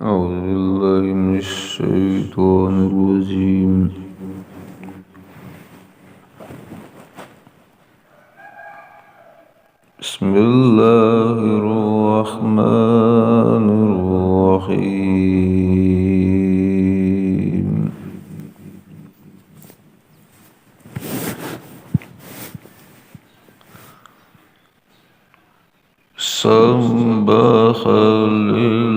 أعوذ بالله من الشيطان الرجيم. بسم الله الرحمن الرحيم. سبح لله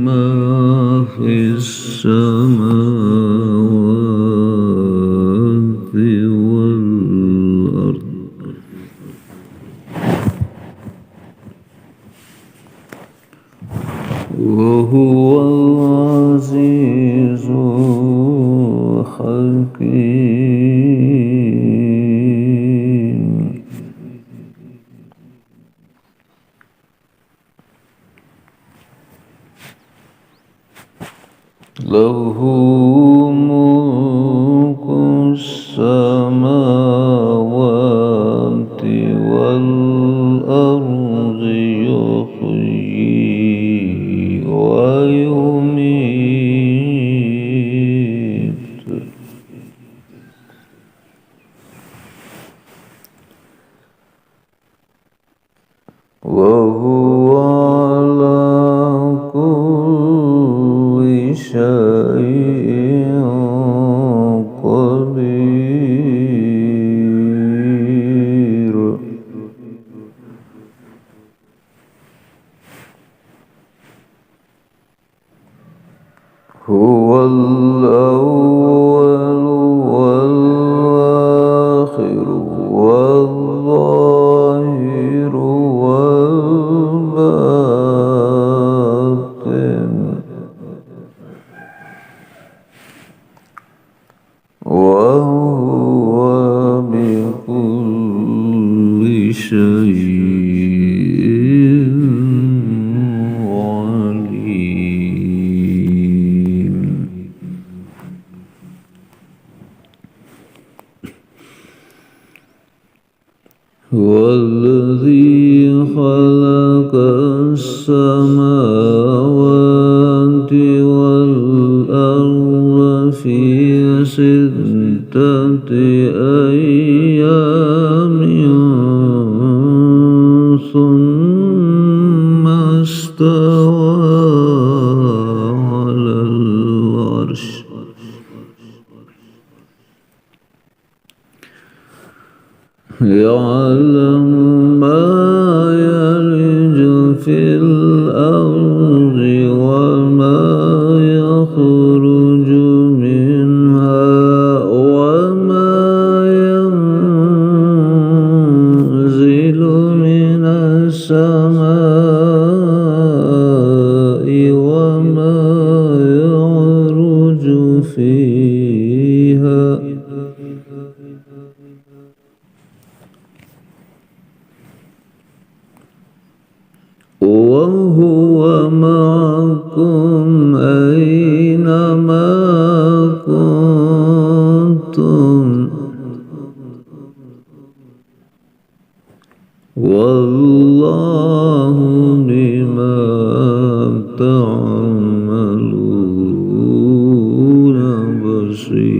ما في السماوات والأرض وهو العزيز الحكيم. له ملك السماوات والأرض يحيي ويميت وهو على كل شيء قدير. هو الأول والآخر والظاهر والباطن وهو بكل شيء عليم. هو الذي خلق السماوات والأرض في 6 أيام ثم استوى على العرش. يعلم ما يلج في الأرض وما يخرج منها وما ينزل من السماء وما يعرج فيها وهو معكم أينما كنتم والله بما تعملون بصير.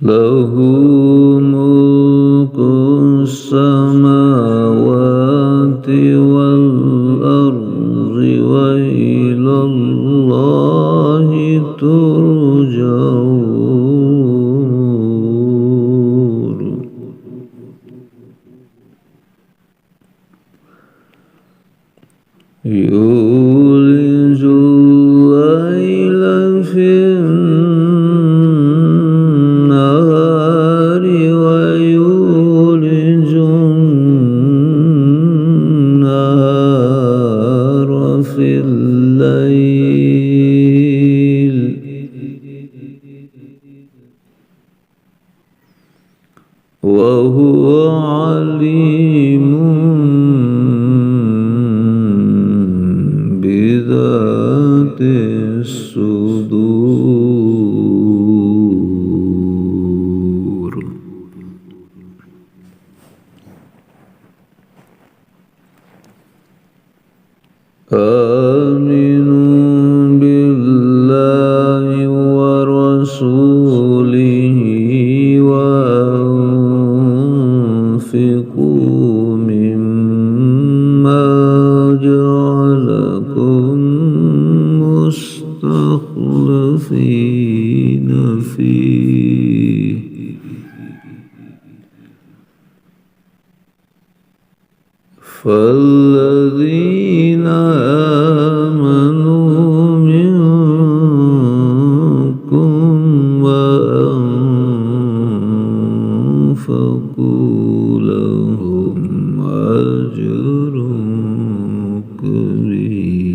له ملك السماوات والأرض وإلى الله ترجع الأمور. يولج الليل في النهار ويولج النهار في الليل وهو عليم بذات الصدور. ورسوله وأنفقوا مما جعلكم مستخلفين فيه فالذين آمنوا منكم وأنفقوا لهم أجر كبير.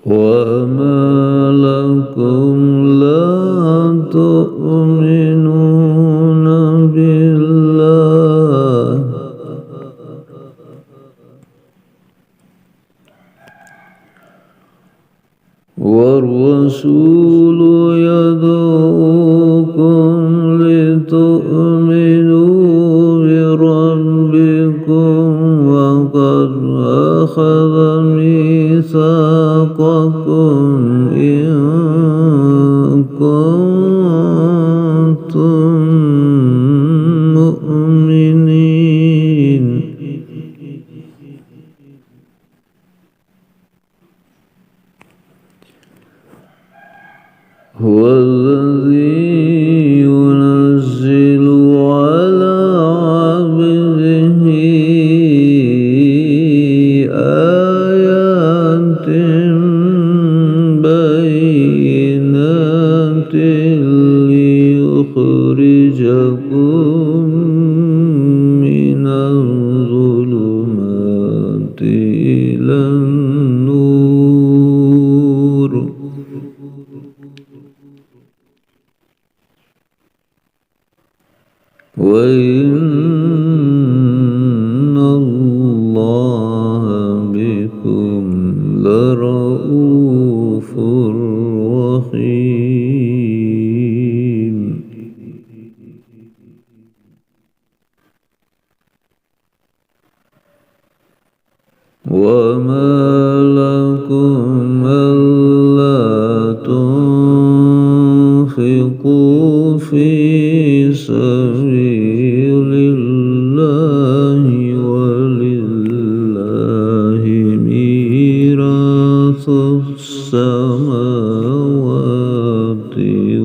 وما لكم لا تؤمنون بالله والرسول يدعوكم لتؤمنوا بربكم وقد أخذ ميثاقكم إن كنتم مؤمنين. هو الذي ينزل على عبده آيات بينات ليخرجكم من الظلمات إلى النور وإن الله بكم لرؤوف رحيم. وما لكم ألا تنفقوا في سبيل الله ولله ميراث السماوات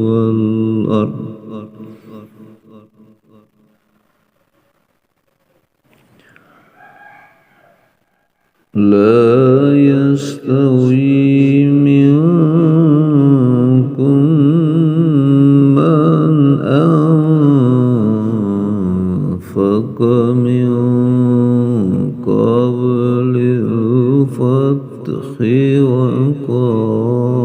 والأرض لا يستوي منكم من أنفق من قبل الفتح وقاتل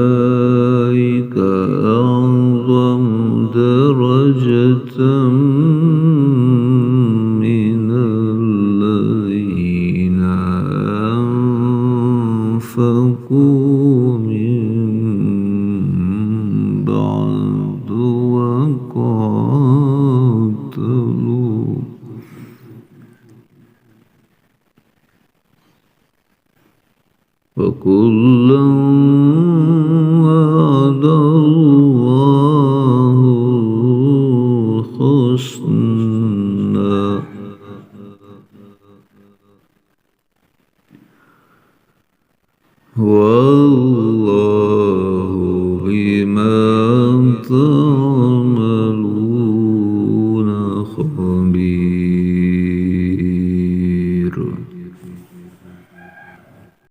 أولئك أعظم درجة من الذين أنفقوا من بعد وقاتلوا وكلا وعد الله الحسنى والله